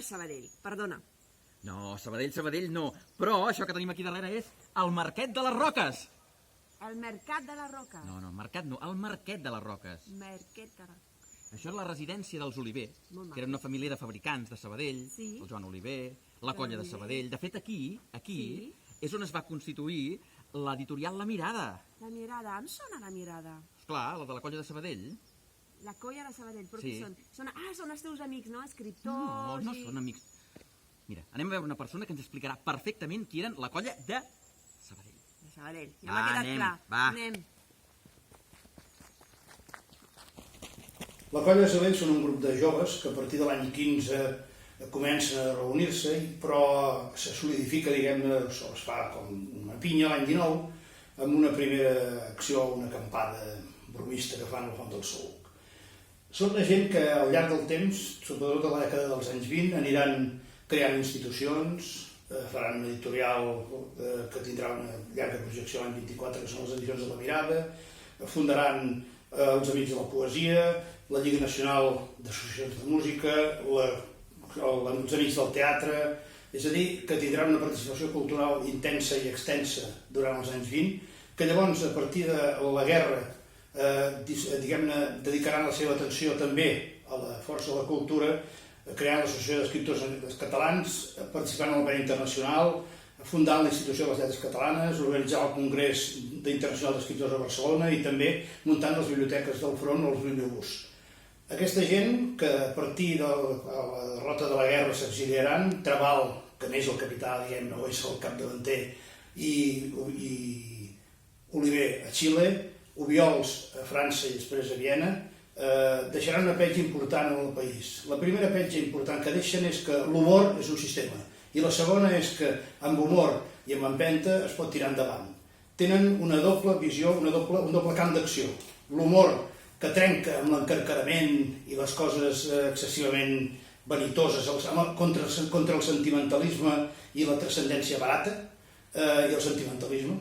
Sabadell, perdona. No, Sabadell no. Però això que tenim aquí darrere és el Marquet de les Roques. El Mercat de les Roques. No, Mercat no, el Marquet de les Roques. Mercat de les... Això és la residència dels Oliver, Molt maco. que eren una família de fabricants de Sabadell, Sí. el Joan Oliver, la colla de Sabadell. De fet, aquí Sí. és on es va constituir l'editorial La Mirada. La Mirada, em sona la Mirada. Esclar, la de la colla de Sabadell. La colla de Sabadell, però Sí. qui són? Són els teus amics, no? Escriptors No són amics. Mira, anem a veure una persona que ens explicarà perfectament qui eren la colla de Sabadell. De Sabadell, ja m'ha quedat anem, clar. va. Anem. La colla de Sabadell són un grup de joves que a partir de l'any 15 comencen a reunir-se, però se solidifica, diguem-ne, es fa com una pinya l'any 19, amb una primera acció, una acampada bromista que fan al Font del Saüc. Són la gent que al llarg del temps, sobretot a la dècada dels anys 20, aniran creant institucions, faran una editorial que tindrà una llarga projecció l'any 24, que són les edicions de La Mirada, fundaran els Amics de la Poesia, la Lliga Nacional d'Associacions de Música, els Amics del Teatre, és a dir, que tindran una participació cultural intensa i extensa durant els anys 20, que llavors, a partir de la guerra, diguem-ne, dedicaran la seva atenció també a la força de la cultura, creant l'Associació d'Escriptors Catalans, participant en el Premi Internacional, fundant la Institució de les Lletres Catalanes, organitzant el Congrés Internacional d'Escriptors a Barcelona i també muntant les biblioteques del front o els bibliobús. Aquesta gent, que a partir de la derrota de la guerra s'exiliaran, Trabal, que n'és el capità, diguem-ne, o és el capdavanter, i Oliver a Xile, Obiols a França i després a Viena, deixaran una petja important en el país. La primera petja important que deixen és que l'humor és un sistema, i la segona és que amb humor i amb empenta es pot tirar endavant. Tenen una doble visió, un doble camp d'acció. L'humor, que trenca amb l'encarcarament i les coses excessivament vanitoses contra el sentimentalisme i la transcendència barata i el sentimentalisme,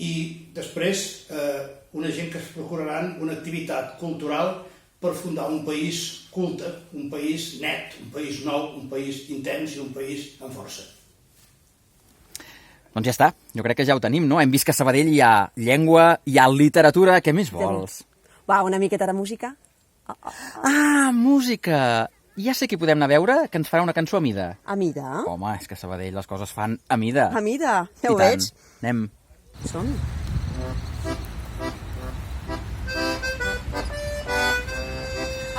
i després una gent que es procuraran una activitat cultural per fundar un país culte, un país net, un país nou, un país intens i un país amb força. Doncs ja està, jo crec que ja ho tenim, no? Hem vist que a Sabadell hi ha llengua, hi ha literatura, què més vols? Va, una miqueta de música. Ah, música! Ja sé qui podem anar a veure, que ens farà una cançó a mida. A mida? Home, és que a Sabadell les coses fan a mida. A mida, ja I ho tant. veig. Anem. Som.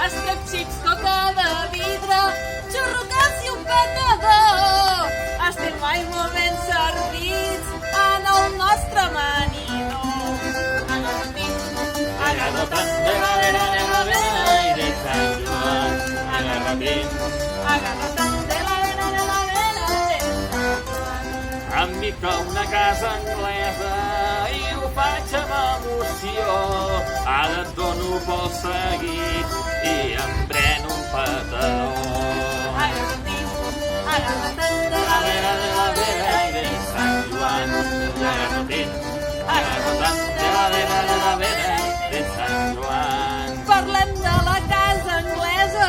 Els capxics coca de vidre, xurrucats i un petador. Estem mai molt ben servits en el nostre menidor. Agarrotant de la vera i de Sant Joan. Agarrotant de la vera i de Sant Joan. Em pica una casa anglesa i ho faig amb emoció. Ara et dono pel seguit i em pren un petador. Agarrotant de la vera i de Sant Joan. Agarrotant de la vera i de Sant Joan. Parlem de la casa anglesa,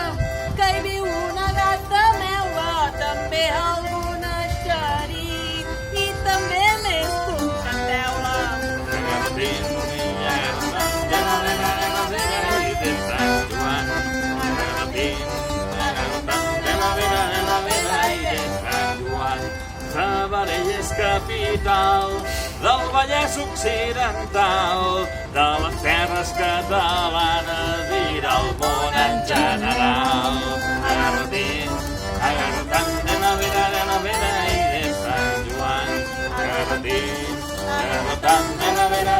que hi viu una gata meua, també algun eixeric i també més tu, canteu-la. Agarrotant de la vera i de Sant Joan. Agarrotant de la vera i de Sant Joan. Sabadell és capital del Vallès Occidental, de les terres catalanes i del món en general. Agarrotant de la vera i de Sant Joan. Agarrotant de la vera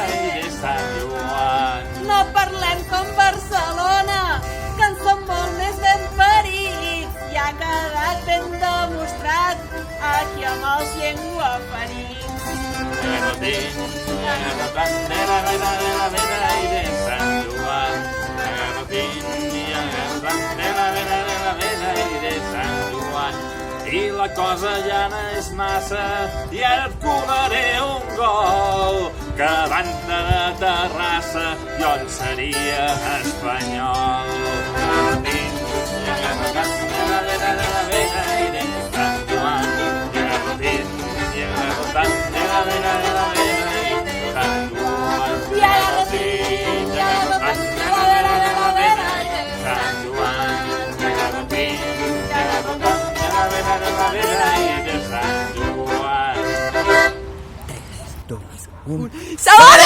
i de Sant Joan. No parlem com Barcelona, que en som molt més ben parits. Ja ha quedat ben demostrat aquí amb els llengüaferits. Agarrotant de la vera i de Sant Joan. Agarrotant de la vera i de Sant Joan. I la cosa ja no és massa, i ara et colaré un gol, que a banda de Terrassa jo en seria espanyol. Sabadell!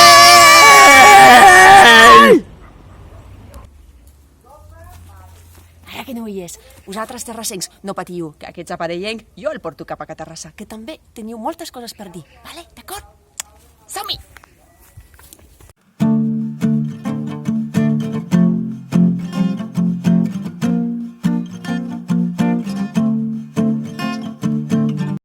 Ara que no hi és, vosaltres terrassencs, no patiu, que aquest aparellenc jo el porto cap a Terrassa, que també teniu moltes coses per dir, vale? D'acord? Som-hi!